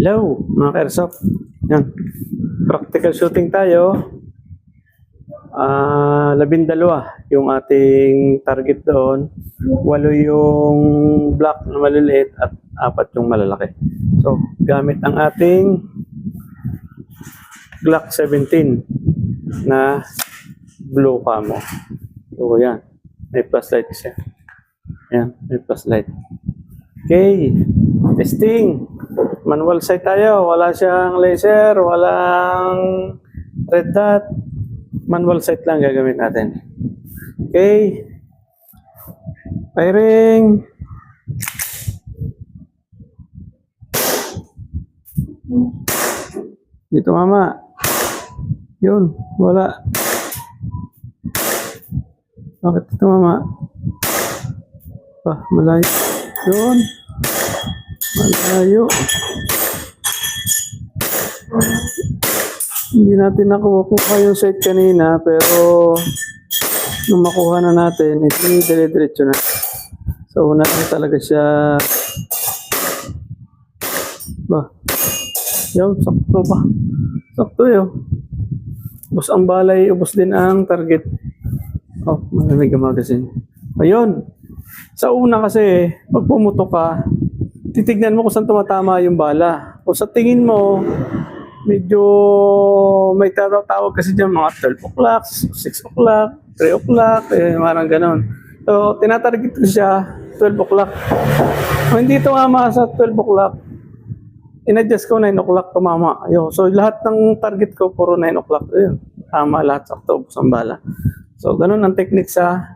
Hello, mga ka-airsoft. Yan. Practical shooting tayo. 12 yung ating target doon. 8 yung block na maliliit at 4 yung malalaki. So, gamit ang ating Glock 17 na blue camo. So, yan. May flashlight siya. Yan, may flashlight. Okay, testing. Manual sight tayo. Wala siyang laser, walang red dot. Manual sight lang gagamit natin. Okay. Firing. Dito mama. Yun, wala. Bakit ito mama? Malayo. Yun. Malayo. Hindi natin nakuha yung sight kanina, pero nung makuha na natin, ito dire-diretso na. So, una lang talaga siya. Yun, sakto ba? Sakto yun. Ubus ang balay, ubus din ang target. Oh, malamig ang magazine. Ayun. Sa una kasi, pag pumuto ka, titignan mo kung saan tumatama yung bala. Kung sa tingin mo, medyo may tatawag kasi dyan mga 12 o'clock, 6 o'clock, 3 o'clock, marang ganon. So, tinatarget ko siya 12 o'clock. Kung hindi tumama sa 12 o'clock, in-adjust ko 9 o'clock tumama. Ayun. So, lahat ng target ko puro 9 o'clock. Ayun. Tama lahat sa octobus ang bala. So, ganon ang technique sa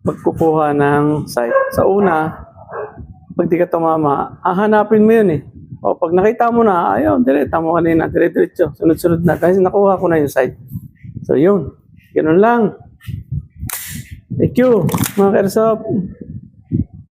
pagkukuha ng sight. Sa una, pag di ka tumama, hahanapin mo yun eh. O pag nakita mo na, ayun, tamo kanina, dire-diretso, sunod-sunod na. Kasi nakuha ko na yung sight. So, yun. Ganun lang. Thank you, mga ka-airsoft.